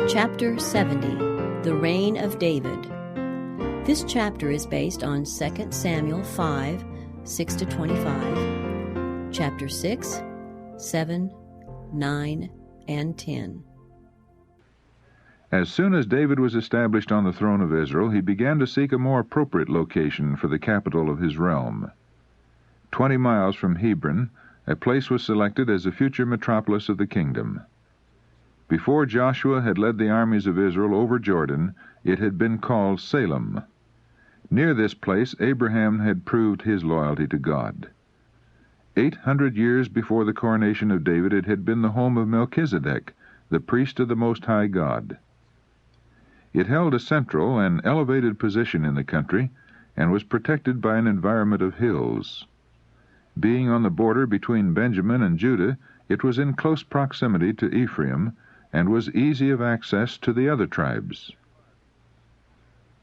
Chapter 70, The Reign of David. This chapter is based on 2 Samuel 5, 6-25, Chapter 6, 7, 9, and 10. As soon as David was established on the throne of Israel, he began to seek a more appropriate location for the capital of his realm. 20 miles from Hebron, a place was selected as the future metropolis of the kingdom. Before Joshua had led the armies of Israel over Jordan, it had been called Salem. Near this place, Abraham had proved his loyalty to God. 800 years before the coronation of David, it had been the home of Melchizedek, the priest of the Most High God. It held a central and elevated position in the country and was protected by an environment of hills. Being on the border between Benjamin and Judah, it was in close proximity to Ephraim and was easy of access to the other tribes.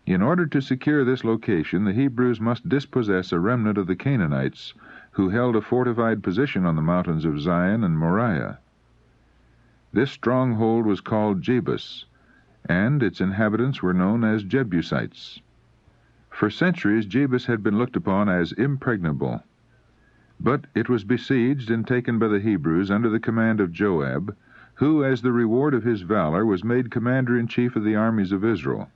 In order to secure this location, the Hebrews must dispossess a remnant of the Canaanites who held a fortified position on the mountains of Zion and Moriah. This stronghold was called Jebus, and its inhabitants were known as Jebusites. For centuries, Jebus had been looked upon as impregnable. But it was besieged and taken by the Hebrews under the command of Joab, who, as the reward of his valor, was made commander-in-chief of the armies of Israel.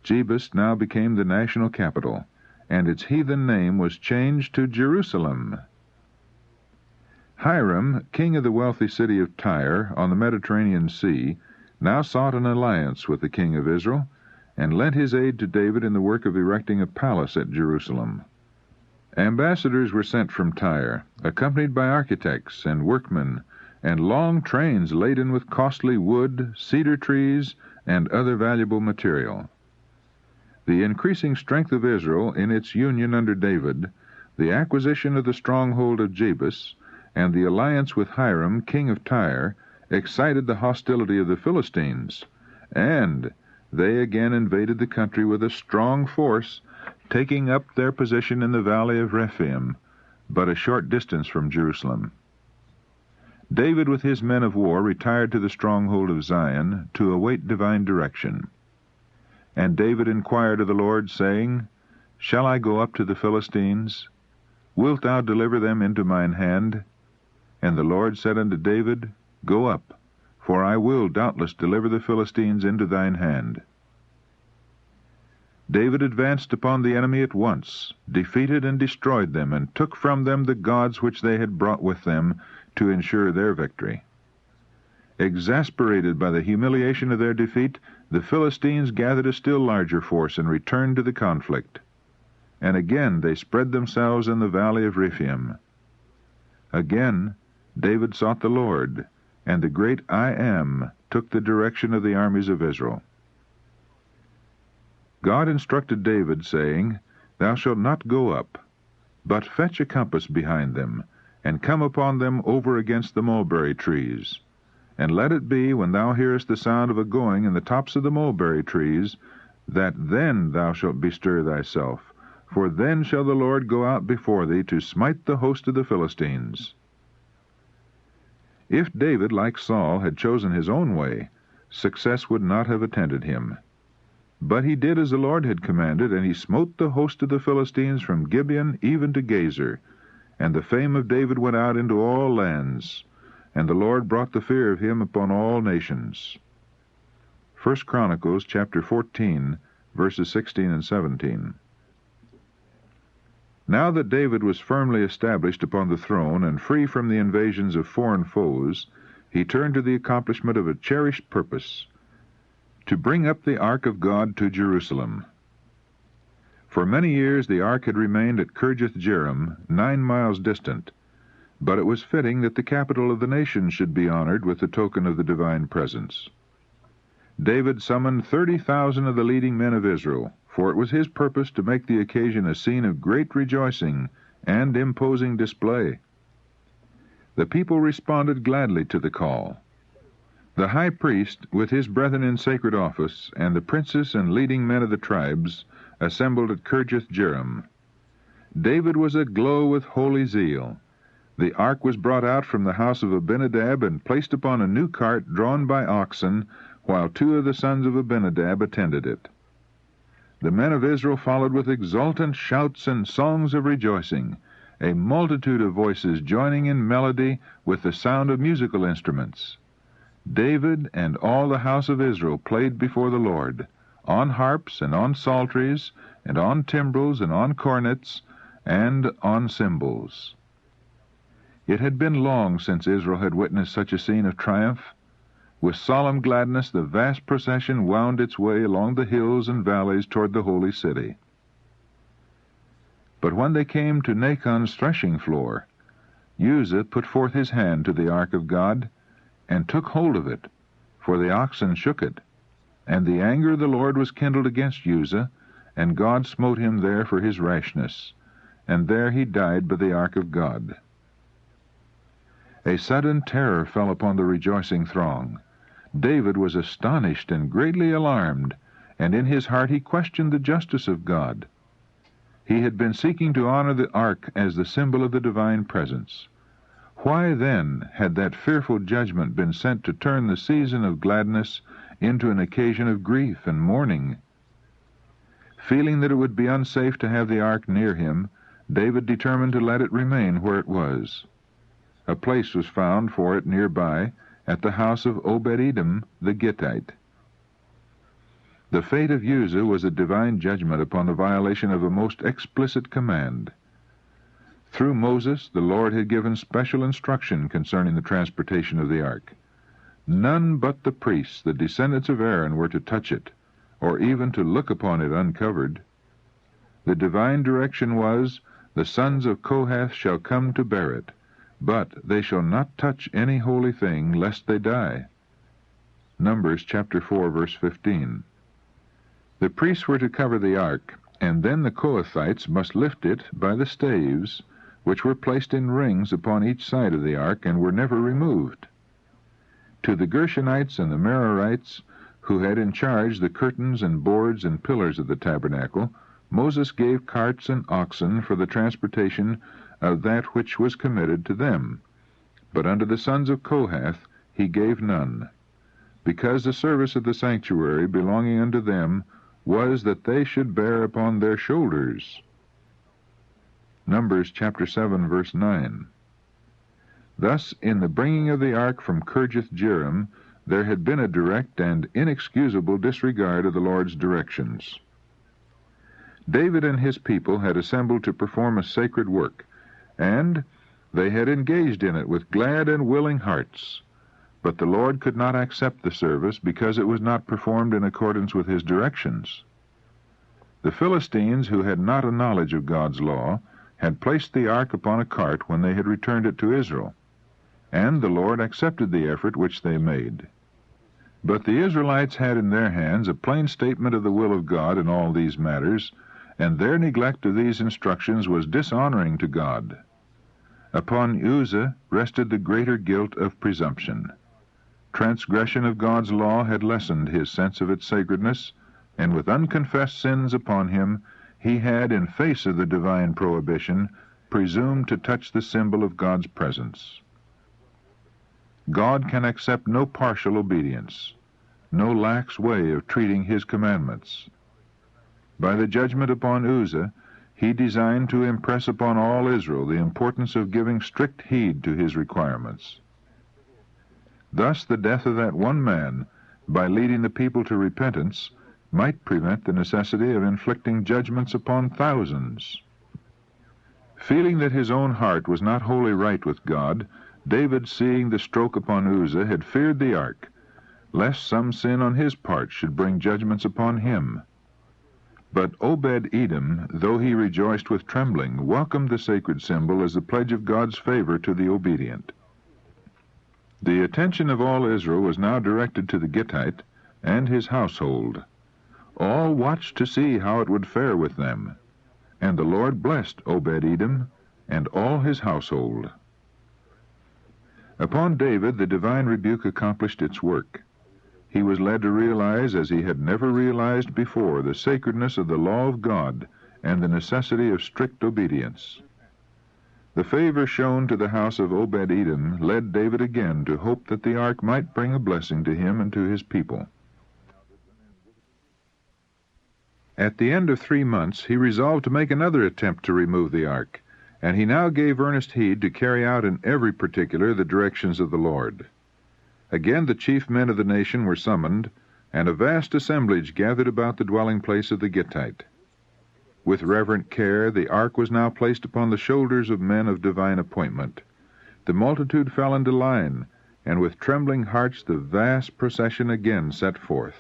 Jebus now became the national capital, and its heathen name was changed to Jerusalem. Hiram, king of the wealthy city of Tyre on the Mediterranean Sea, now sought an alliance with the king of Israel, and lent his aid to David in the work of erecting a palace at Jerusalem. Ambassadors were sent from Tyre, accompanied by architects and workmen, and long trains laden with costly wood, cedar trees, and other valuable material. The increasing strength of Israel in its union under David, the acquisition of the stronghold of Jebus, and the alliance with Hiram, king of Tyre, excited the hostility of the Philistines, and they again invaded the country with a strong force, taking up their position in the valley of Rephaim, but a short distance from Jerusalem. David with his men of war retired to the stronghold of Zion to await divine direction. And David inquired of the Lord, saying, Shall I go up to the Philistines? Wilt thou deliver them into mine hand? And the Lord said unto David, Go up, for I will doubtless deliver the Philistines into thine hand. David advanced upon the enemy at once, defeated and destroyed them, and took from them the gods which they had brought with them to ensure their victory. Exasperated by the humiliation of their defeat, the Philistines gathered a still larger force and returned to the conflict. And again they spread themselves in the valley of Rephaim. Again David sought the Lord, and the great I Am took the direction of the armies of Israel. God instructed David, saying, Thou shalt not go up, but fetch a compass behind them, and come upon them over against the mulberry trees. And let it be, when thou hearest the sound of a going in the tops of the mulberry trees, that then thou shalt bestir thyself, for then shall the Lord go out before thee to smite the host of the Philistines. If David, like Saul, had chosen his own way, success would not have attended him. But he did as the Lord had commanded, and he smote the host of the Philistines from Gibeon even to Gazer. And the fame of David went out into all lands, and the Lord brought the fear of him upon all nations. 1 Chronicles chapter 14, verses 16 and 17. Now that David was firmly established upon the throne and free from the invasions of foreign foes, he turned to the accomplishment of a cherished purpose, to bring up the ark of God to Jerusalem. For many years the ark had remained at Kirjath-jearim, 9 miles distant, but it was fitting that the capital of the nation should be honored with the token of the divine presence. David summoned 30,000 of the leading men of Israel, for it was his purpose to make the occasion a scene of great rejoicing and imposing display. The people responded gladly to the call. The high priest, with his brethren in sacred office, and the princes and leading men of the tribes, assembled at Kirjath-jearim. David was aglow with holy zeal. The ark was brought out from the house of Abinadab and placed upon a new cart drawn by oxen, while 2 of the sons of Abinadab attended it. The men of Israel followed with exultant shouts and songs of rejoicing, a multitude of voices joining in melody with the sound of musical instruments. David and all the house of Israel played before the Lord, on harps and on psalteries, and on timbrels and on cornets, and on cymbals. It had been long since Israel had witnessed such a scene of triumph. With solemn gladness the vast procession wound its way along the hills and valleys toward the holy city. But when they came to Nachon's threshing floor, Uzzah put forth his hand to the ark of God, and took hold of it, for the oxen shook it. And the anger of the Lord was kindled against Uzzah, and God smote him there for his rashness, and there he died by the ark of God. A sudden terror fell upon the rejoicing throng. David was astonished and greatly alarmed, and in his heart he questioned the justice of God. He had been seeking to honor the ark as the symbol of the divine presence. Why then had that fearful judgment been sent to turn the season of gladness into an occasion of grief and mourning? Feeling that it would be unsafe to have the ark near him, David determined to let it remain where it was. A place was found for it nearby, at the house of Obed-Edom the Gittite. The fate of Uzzah was a divine judgment upon the violation of a most explicit command. Through Moses, the Lord had given special instruction concerning the transportation of the ark. None but the priests, the descendants of Aaron, were to touch it, or even to look upon it uncovered. The divine direction was, "The sons of Kohath shall come to bear it, but they shall not touch any holy thing, lest they die." Numbers chapter 4, verse 15. The priests were to cover the ark, and then the Kohathites must lift it by the staves, which were placed in rings upon each side of the ark, and were never removed. To the Gershonites and the Merarites, who had in charge the curtains and boards and pillars of the tabernacle, Moses gave carts and oxen for the transportation of that which was committed to them. But unto the sons of Kohath he gave none, because the service of the sanctuary belonging unto them was that they should bear upon their shoulders. Numbers chapter 7, verse 9. Thus, in the bringing of the ark from Kirjath-jearim, there had been a direct and inexcusable disregard of the Lord's directions. David and his people had assembled to perform a sacred work, and they had engaged in it with glad and willing hearts. But the Lord could not accept the service because it was not performed in accordance with his directions. The Philistines, who had not a knowledge of God's law, had placed the ark upon a cart when they had returned it to Israel, and the Lord accepted the effort which they made. But the Israelites had in their hands a plain statement of the will of God in all these matters, and their neglect of these instructions was dishonoring to God. Upon Uzzah rested the greater guilt of presumption. Transgression of God's law had lessened his sense of its sacredness, and with unconfessed sins upon him, he had, in face of the divine prohibition, presumed to touch the symbol of God's presence. God can accept no partial obedience, no lax way of treating his commandments. By the judgment upon Uzzah, he designed to impress upon all Israel the importance of giving strict heed to his requirements. Thus the death of that one man, by leading the people to repentance, might prevent the necessity of inflicting judgments upon thousands. Feeling that his own heart was not wholly right with God, David, seeing the stroke upon Uzzah, had feared the ark, lest some sin on his part should bring judgments upon him. But Obed-Edom, though he rejoiced with trembling, welcomed the sacred symbol as the pledge of God's favor to the obedient. The attention of all Israel was now directed to the Gittite and his household. All watched to see how it would fare with them, and the Lord blessed Obed-Edom and all his household. Upon David the divine rebuke accomplished its work. He was led to realize, as he had never realized before, the sacredness of the law of God and the necessity of strict obedience. The favor shown to the house of Obed-Edom led David again to hope that the ark might bring a blessing to him and to his people. At the end of 3 months, he resolved to make another attempt to remove the ark, and he now gave earnest heed to carry out in every particular the directions of the Lord. Again the chief men of the nation were summoned, and a vast assemblage gathered about the dwelling place of the Gittite. With reverent care the ark was now placed upon the shoulders of men of divine appointment. The multitude fell into line, and with trembling hearts the vast procession again set forth.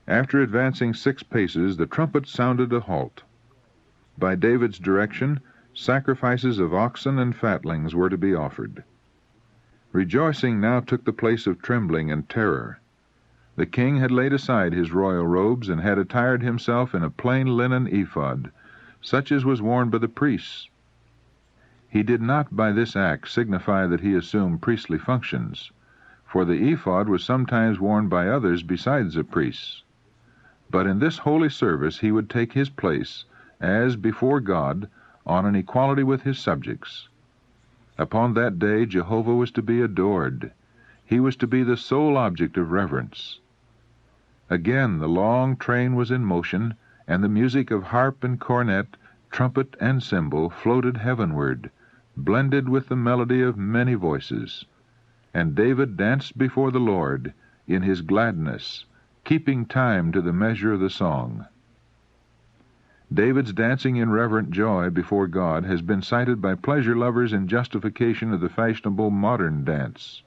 After advancing 6 paces, the trumpet sounded a halt. By David's direction, sacrifices of oxen and fatlings were to be offered. Rejoicing now took the place of trembling and terror. The king had laid aside his royal robes and had attired himself in a plain linen ephod, such as was worn by the priests. He did not by this act signify that he assumed priestly functions, for the ephod was sometimes worn by others besides the priests. But in this holy service he would take his place, as before God, on an equality with his subjects. Upon that day Jehovah was to be adored. He was to be the sole object of reverence. Again the long train was in motion, and the music of harp and cornet, trumpet and cymbal floated heavenward, blended with the melody of many voices. And David danced before the Lord in his gladness, keeping time to the measure of the song. David's dancing in reverent joy before God has been cited by pleasure lovers in justification of the fashionable modern dance.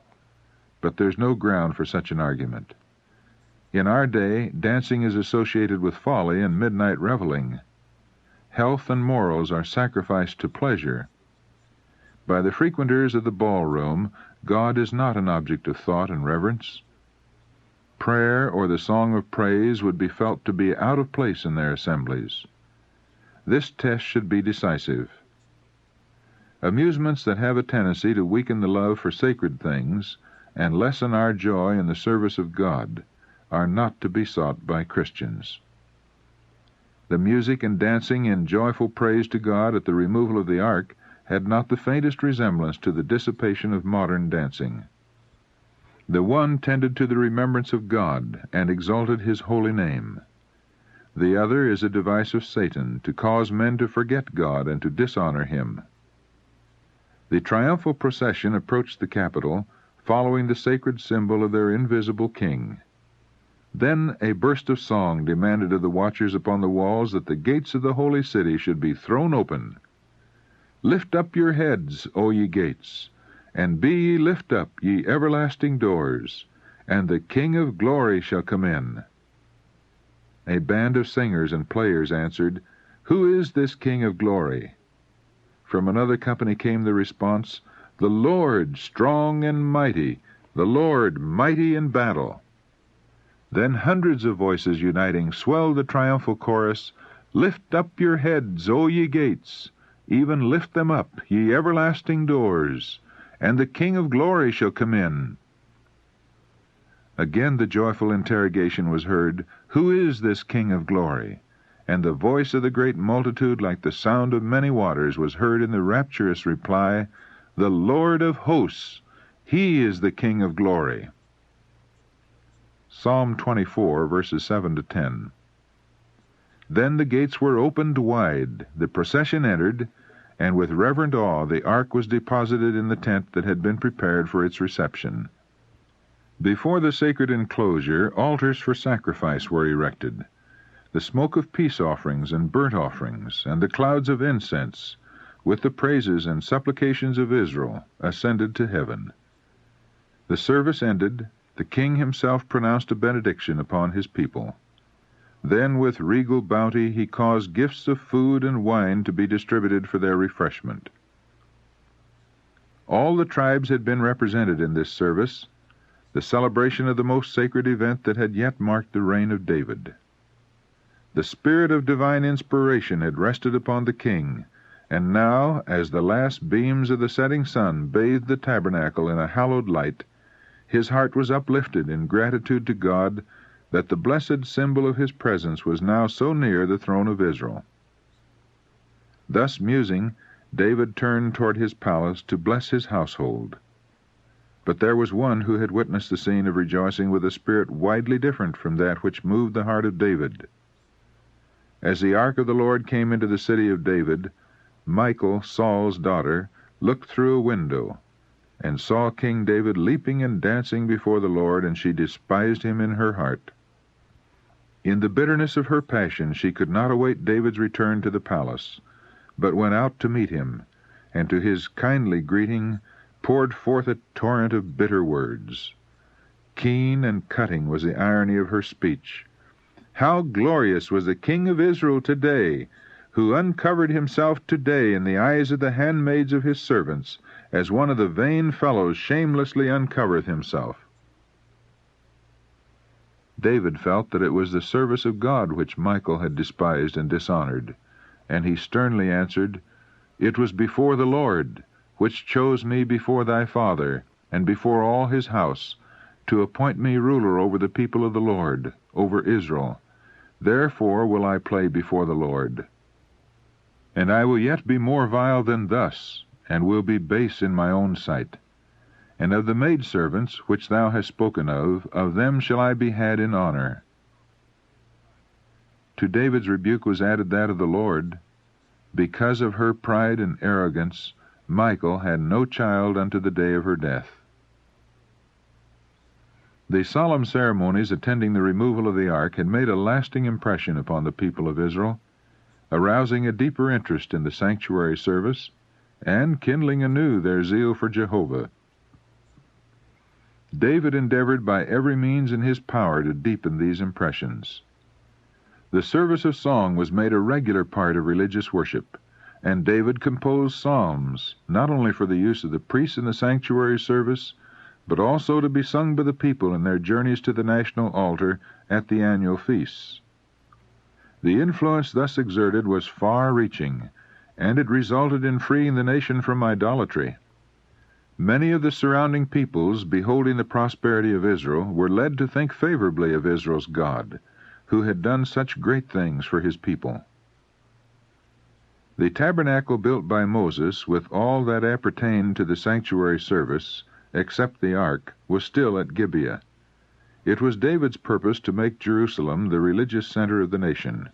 But there's no ground for such an argument. In our day, dancing is associated with folly and midnight reveling. Health and morals are sacrificed to pleasure. By the frequenters of the ballroom, God is not an object of thought and reverence. Prayer or the song of praise would be felt to be out of place in their assemblies. This test should be decisive. Amusements that have a tendency to weaken the love for sacred things and lessen our joy in the service of God are not to be sought by Christians. The music and dancing in joyful praise to God at the removal of the ark had not the faintest resemblance to the dissipation of modern dancing. The one tended to the remembrance of God and exalted his holy name. The other is a device of Satan to cause men to forget God and to dishonor him. The triumphal procession approached the Capitol, following the sacred symbol of their invisible king. Then a burst of song demanded of the watchers upon the walls that the gates of the holy city should be thrown open. Lift up your heads, O ye gates, and be ye lift up, ye everlasting doors, and the King of glory shall come in. A band of singers and players answered, Who is this King of glory? From another company came the response, The Lord strong and mighty, the Lord mighty in battle. Then hundreds of voices uniting swelled the triumphal chorus, Lift up your heads, O ye gates, even lift them up, ye everlasting doors, and the King of glory shall come in. Again the joyful interrogation was heard, Who is this King of glory? And the voice of the great multitude, like the sound of many waters, was heard in the rapturous reply, The Lord of hosts, he is the King of glory. Psalm 24, verses 7 to 10. Then the gates were opened wide, the procession entered, and with reverent awe the ark was deposited in the tent that had been prepared for its reception. Before the sacred enclosure, altars for sacrifice were erected. The smoke of peace offerings and burnt offerings, and the clouds of incense, with the praises and supplications of Israel, ascended to heaven. The service ended, the king himself pronounced a benediction upon his people. Then with regal bounty he caused gifts of food and wine to be distributed for their refreshment. All the tribes had been represented in this service, the celebration of the most sacred event that had yet marked the reign of David. The spirit of divine inspiration had rested upon the king, and now, as the last beams of the setting sun bathed the tabernacle in a hallowed light, his heart was uplifted in gratitude to God that the blessed symbol of his presence was now so near the throne of Israel. Thus musing, David turned toward his palace to bless his household. But there was one who had witnessed the scene of rejoicing with a spirit widely different from that which moved the heart of David. As the ark of the Lord came into the city of David, Michal, Saul's daughter, looked through a window, and saw King David leaping and dancing before the Lord, and she despised him in her heart. In the bitterness of her passion she could not await David's return to the palace, but went out to meet him, and to his kindly greeting poured forth a torrent of bitter words. Keen and cutting was the irony of her speech. How glorious was the King of Israel today, who uncovered himself today in the eyes of the handmaids of his servants, as one of the vain fellows shamelessly uncovereth himself. David felt that it was the service of God which Michal had despised and dishonored, and he sternly answered, "It was before the Lord, which chose me before thy father, and before all his house, to appoint me ruler over the people of the Lord, over Israel. Therefore will I play before the Lord. And I will yet be more vile than thus, and will be base in my own sight. And of the maidservants which thou hast spoken of them shall I be had in honor." To David's rebuke was added that of the Lord. Because of her pride and arrogance, Michal had no child unto the day of her death. The solemn ceremonies attending the removal of the ark had made a lasting impression upon the people of Israel, arousing a deeper interest in the sanctuary service, and kindling anew their zeal for Jehovah. David endeavored by every means in his power to deepen these impressions. The service of song was made a regular part of religious worship, and David composed psalms, not only for the use of the priests in the sanctuary service, but also to be sung by the people in their journeys to the national altar at the annual feasts. The influence thus exerted was far-reaching, and it resulted in freeing the nation from idolatry. Many of the surrounding peoples, beholding the prosperity of Israel, were led to think favorably of Israel's God, who had done such great things for his people. The tabernacle built by Moses, with all that appertained to the sanctuary service, except the ark, was still at Gibeah. It was David's purpose to make Jerusalem the religious center of the nation.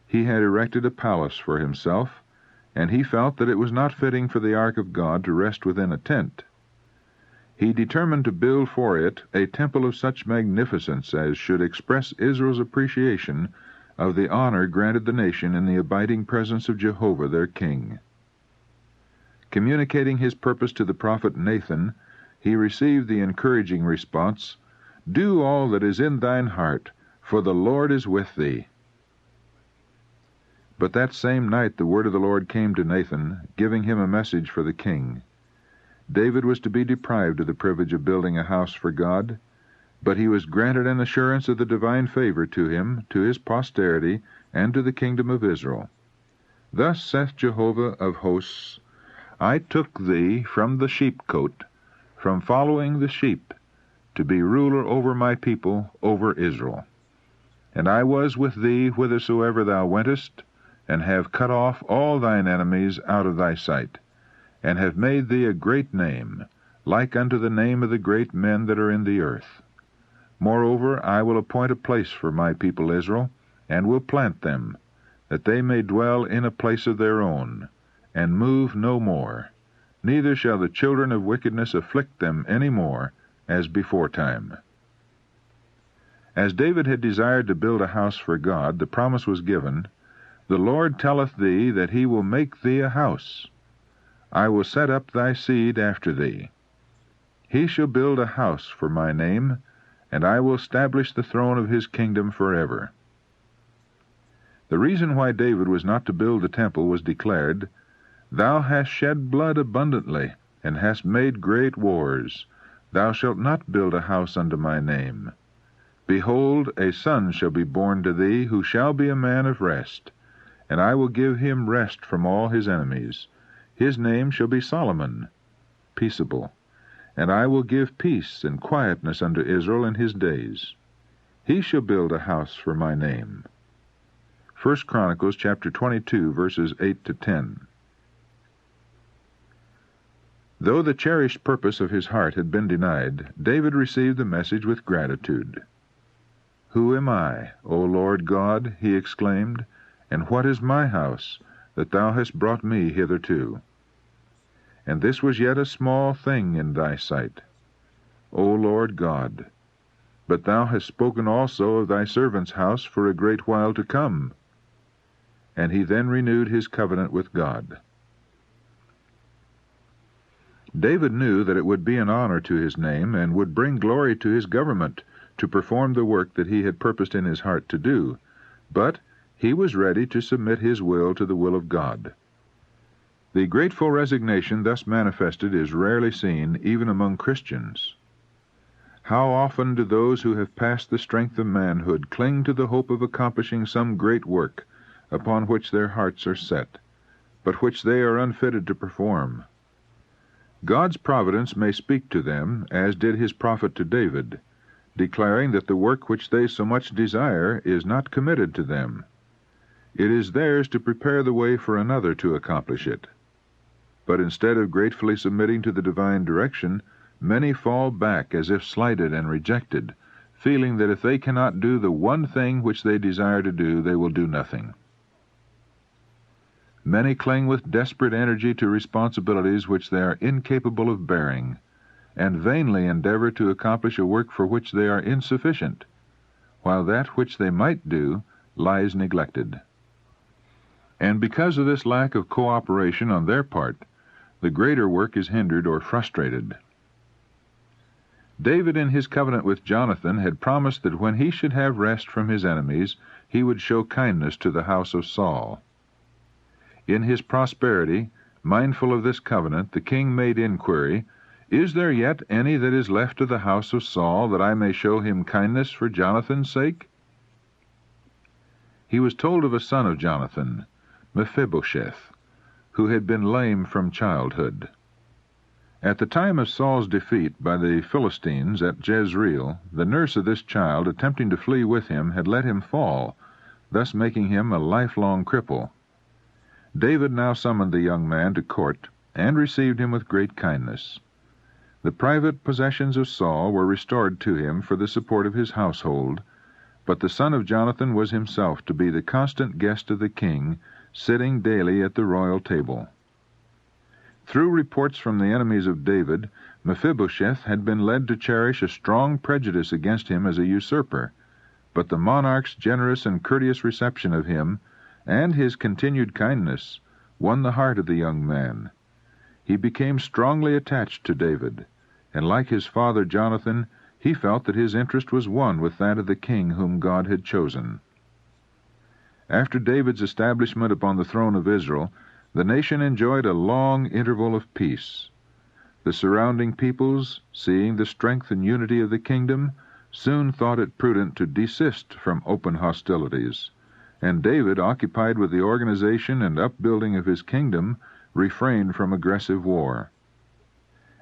He had erected a palace for himself, and he felt that it was not fitting for the ark of God to rest within a tent. He determined to build for it a temple of such magnificence as should express Israel's appreciation of the honor granted the nation in the abiding presence of Jehovah their King. Communicating his purpose to the prophet Nathan, he received the encouraging response, "Do all that is in thine heart, for the Lord is with thee." But that same night the word of the Lord came to Nathan, giving him a message for the king. David was to be deprived of the privilege of building a house for God, but he was granted an assurance of the divine favor to him, to his posterity, and to the kingdom of Israel. "Thus saith Jehovah of hosts, I took thee from the sheepcote, from following the sheep, to be ruler over my people, over Israel. And I was with thee whithersoever thou wentest, and have cut off all thine enemies out of thy sight, and have made thee a great name, like unto the name of the great men that are in the earth. Moreover, I will appoint a place for my people Israel, and will plant them, that they may dwell in a place of their own, and move no more, neither shall the children of wickedness afflict them any more, as beforetime." As David had desired to build a house for God, the promise was given, "The Lord telleth thee that he will make thee a house. I will set up thy seed after thee. He shall build a house for my name, and I will establish the throne of his kingdom forever." The reason why David was not to build the temple was declared, "Thou hast shed blood abundantly, and hast made great wars. Thou shalt not build a house unto my name. Behold, a son shall be born to thee, who shall be a man of rest, and I will give him rest from all his enemies. His name shall be Solomon, peaceable, and I will give peace and quietness unto Israel in his days. He shall build a house for my name." 1 Chronicles chapter 22, verses 8 to 10. Though the cherished purpose of his heart had been denied, David received the message with gratitude. "Who am I, O Lord God," he exclaimed, "and what is my house, that thou hast brought me hitherto? And this was yet a small thing in thy sight, O Lord God. But thou hast spoken also of thy servant's house for a great while to come." And he then renewed his covenant with God. David knew that it would be an honor to his name and would bring glory to his government to perform the work that he had purposed in his heart to do, but he was ready to submit his will to the will of God. The grateful resignation thus manifested is rarely seen even among Christians. How often do those who have passed the strength of manhood cling to the hope of accomplishing some great work upon which their hearts are set, but which they are unfitted to perform? God's providence may speak to them, as did his prophet to David, declaring that the work which they so much desire is not committed to them. It is theirs to prepare the way for another to accomplish it. But instead of gratefully submitting to the divine direction, many fall back as if slighted and rejected, feeling that if they cannot do the one thing which they desire to do, they will do nothing. Many cling with desperate energy to responsibilities which they are incapable of bearing, and vainly endeavor to accomplish a work for which they are insufficient, while that which they might do lies neglected. And because of this lack of cooperation on their part, the greater work is hindered or frustrated. David in his covenant with Jonathan had promised that when he should have rest from his enemies, he would show kindness to the house of Saul. In his prosperity, mindful of this covenant, the king made inquiry, "Is there yet any that is left of the house of Saul, that I may show him kindness for Jonathan's sake?" He was told of a son of Jonathan, Mephibosheth, who had been lame from childhood. At the time of Saul's defeat by the Philistines at Jezreel, the nurse of this child, attempting to flee with him, had let him fall, thus making him a lifelong cripple. David now summoned the young man to court, and received him with great kindness. The private possessions of Saul were restored to him for the support of his household, but the son of Jonathan was himself to be the constant guest of the king, sitting daily at the royal table. Through reports from the enemies of David, Mephibosheth had been led to cherish a strong prejudice against him as a usurper, but the monarch's generous and courteous reception of him, and his continued kindness, won the heart of the young man. He became strongly attached to David, and like his father Jonathan, he felt that his interest was one with that of the king whom God had chosen. After David's establishment upon the throne of Israel, the nation enjoyed a long interval of peace. The surrounding peoples, seeing the strength and unity of the kingdom, soon thought it prudent to desist from open hostilities, and David, occupied with the organization and upbuilding of his kingdom, refrained from aggressive war.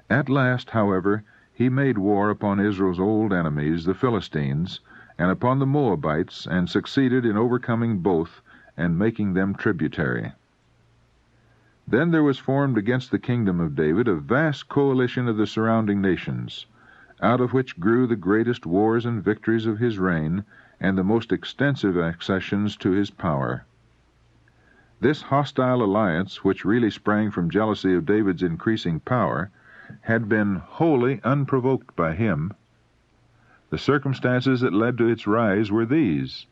At last, however, he made war upon Israel's old enemies, the Philistines, and upon the Moabites, and succeeded in overcoming both and making them tributary. Then there was formed against the kingdom of David a vast coalition of the surrounding nations, out of which grew the greatest wars and victories of his reign, and the most extensive accessions to his power. This hostile alliance, which really sprang from jealousy of David's increasing power, had been wholly unprovoked by him. The circumstances that led to its rise were these.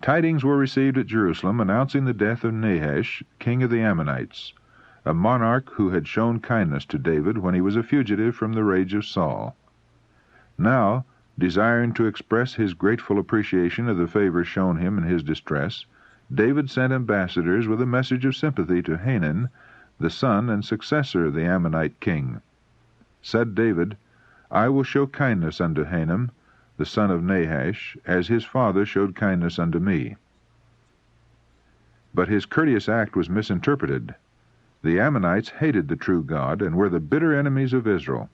Tidings were received at Jerusalem announcing the death of Nahash, king of the Ammonites, a monarch who had shown kindness to David when he was a fugitive from the rage of Saul. Now, desiring to express his grateful appreciation of the favor shown him in his distress, David sent ambassadors with a message of sympathy to Hanun, the son and successor of the Ammonite king. Said David, "I will show kindness unto Hanun, the son of Nahash, as his father showed kindness unto me." But his courteous act was misinterpreted. The Ammonites hated the true God and were the bitter enemies of Israel.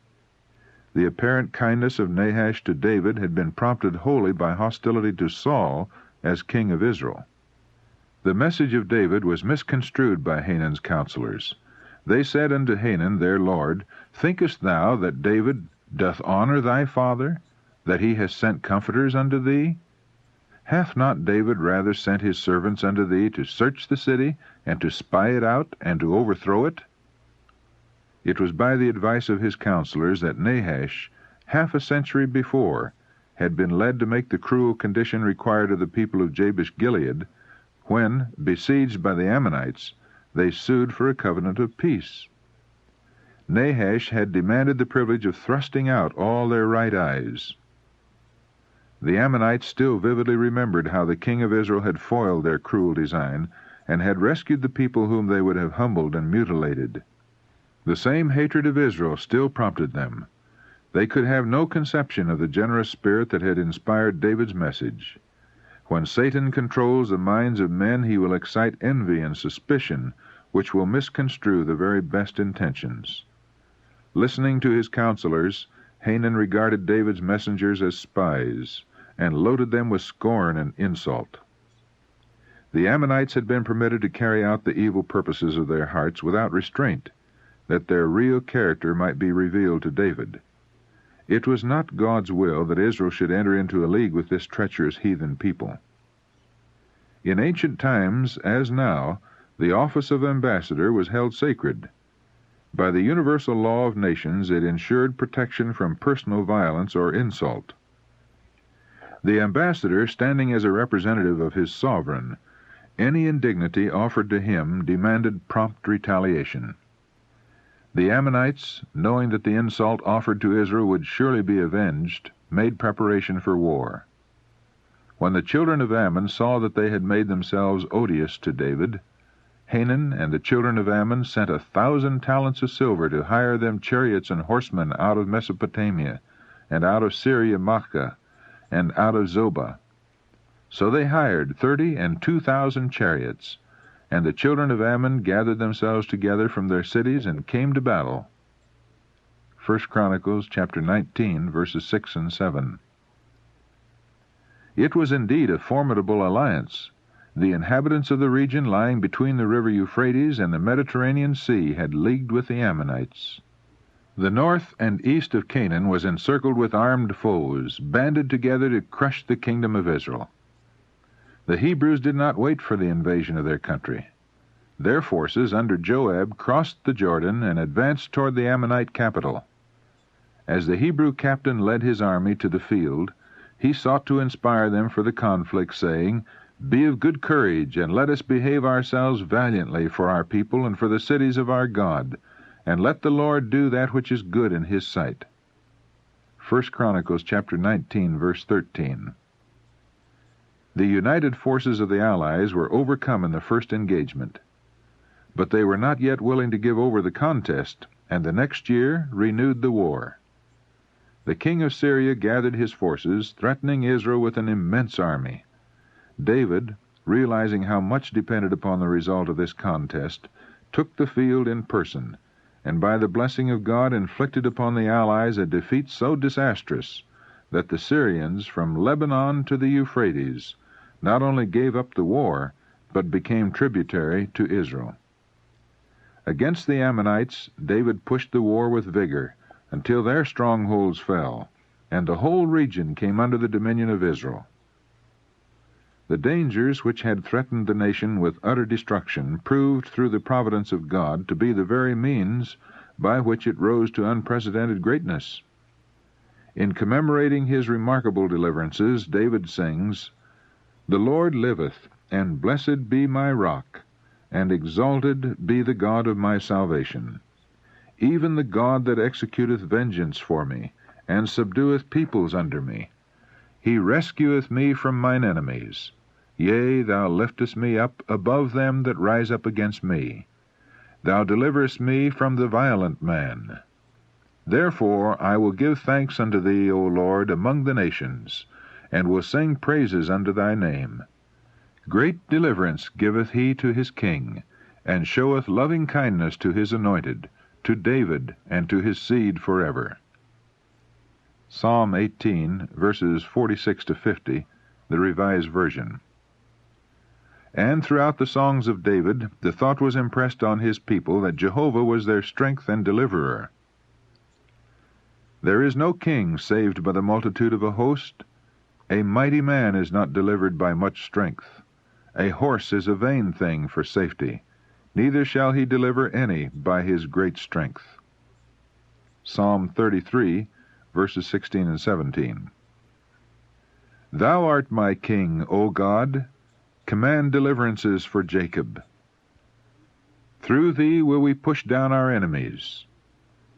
The apparent kindness of Nahash to David had been prompted wholly by hostility to Saul as king of Israel. The message of David was misconstrued by Hanun's counselors. They said unto Hanun their lord, Thinkest thou that David doth honor thy father, that he has sent comforters unto thee? Hath not David rather sent his servants unto thee to search the city, and to spy it out, and to overthrow it? It was by the advice of his counselors that Nahash, half a century before, had been led to make the cruel condition required of the people of Jabesh-Gilead, when, besieged by the Ammonites, they sued for a covenant of peace. Nahash had demanded the privilege of thrusting out all their right eyes. The Ammonites still vividly remembered how the king of Israel had foiled their cruel design, and had rescued the people whom they would have humbled and mutilated. The same hatred of Israel still prompted them. They could have no conception of the generous spirit that had inspired David's message. When Satan controls the minds of men, he will excite envy and suspicion, which will misconstrue the very best intentions. Listening to his counselors, Hanun regarded David's messengers as spies, and loaded them with scorn and insult. The Ammonites had been permitted to carry out the evil purposes of their hearts without restraint, that their real character might be revealed to David. It was not God's will that Israel should enter into a league with this treacherous heathen people. In ancient times, as now, the office of ambassador was held sacred. By the universal law of nations, it ensured protection from personal violence or insult. The ambassador, standing as a representative of his sovereign, any indignity offered to him demanded prompt retaliation. The Ammonites, knowing that the insult offered to Israel would surely be avenged, made preparation for war. When the children of Ammon saw that they had made themselves odious to David, Hanun and the children of Ammon sent 1,000 talents of silver to hire them chariots and horsemen out of Mesopotamia, and out of Syria-Makkah, and out of Zobah. So they hired 30 and 2,000 chariots, and the children of Ammon gathered themselves together from their cities and came to battle. 1 Chronicles chapter 19, verses 6 and 7. It was indeed a formidable alliance. The inhabitants of the region lying between the river Euphrates and the Mediterranean Sea had leagued with the Ammonites. The north and east of Canaan was encircled with armed foes, banded together to crush the kingdom of Israel. The Hebrews did not wait for the invasion of their country. Their forces under Joab crossed the Jordan and advanced toward the Ammonite capital. As the Hebrew captain led his army to the field, he sought to inspire them for the conflict, saying, Be of good courage, and let us behave ourselves valiantly for our people and for the cities of our God, and let the Lord do that which is good in his sight. 1 Chronicles chapter 19, verse 13. The united forces of the Allies were overcome in the first engagement. But they were not yet willing to give over the contest, and the next year renewed the war. The king of Syria gathered his forces, threatening Israel with an immense army. David, realizing how much depended upon the result of this contest, took the field in person, and by the blessing of God inflicted upon the Allies a defeat so disastrous that the Syrians, from Lebanon to the Euphrates, not only gave up the war, but became tributary to Israel. Against the Ammonites, David pushed the war with vigor until their strongholds fell, and the whole region came under the dominion of Israel. The dangers which had threatened the nation with utter destruction proved through the providence of God to be the very means by which it rose to unprecedented greatness. In commemorating his remarkable deliverances, David sings, The Lord liveth, and blessed be my rock, and exalted be the God of my salvation. Even the God that executeth vengeance for me, and subdueth peoples under me. He rescueth me from mine enemies. Yea, thou liftest me up above them that rise up against me. Thou deliverest me from the violent man. Therefore I will give thanks unto thee, O Lord, among the nations, and will sing praises unto thy name. Great deliverance giveth he to his king, and showeth loving kindness to his anointed, to David, and to his seed forever. Psalm 18, verses 46 to 50, the Revised Version. And throughout the songs of David, the thought was impressed on his people that Jehovah was their strength and deliverer. There is no king saved by the multitude of a host. A mighty man is not delivered by much strength. A horse is a vain thing for safety, neither shall he deliver any by his great strength. Psalm 33, verses 16 and 17. Thou art my king, O God. Command deliverances for Jacob. Through thee will we push down our enemies.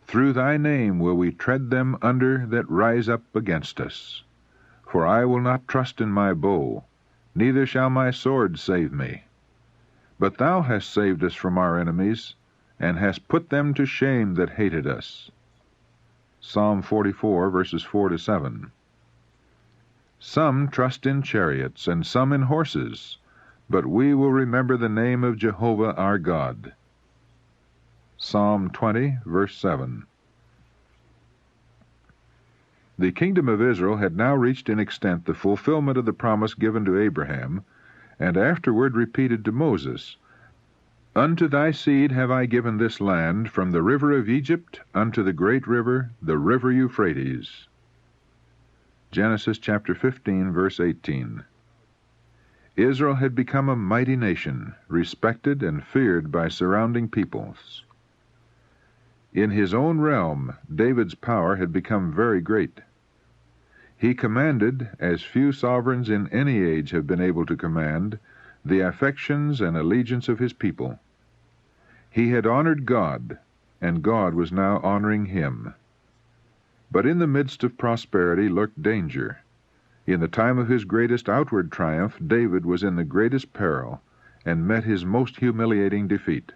Through thy name will we tread them under that rise up against us. For I will not trust in my bow, neither shall my sword save me. But thou hast saved us from our enemies, and hast put them to shame that hated us. Psalm 44, verses 4 to 7. Some trust in chariots, and some in horses, but we will remember the name of Jehovah our God. Psalm 20, verse 7. The kingdom of Israel had now reached in extent the fulfillment of the promise given to Abraham, and afterward repeated to Moses, Unto thy seed have I given this land, from the river of Egypt unto the great river, the river Euphrates. Genesis chapter 15, verse 18. Israel had become a mighty nation, respected and feared by surrounding peoples. In his own realm, David's power had become very great. He commanded, as few sovereigns in any age have been able to command, the affections and allegiance of his people. He had honored God, and God was now honoring him. But in the midst of prosperity lurked danger. In the time of his greatest outward triumph, David was in the greatest peril, and met his most humiliating defeat.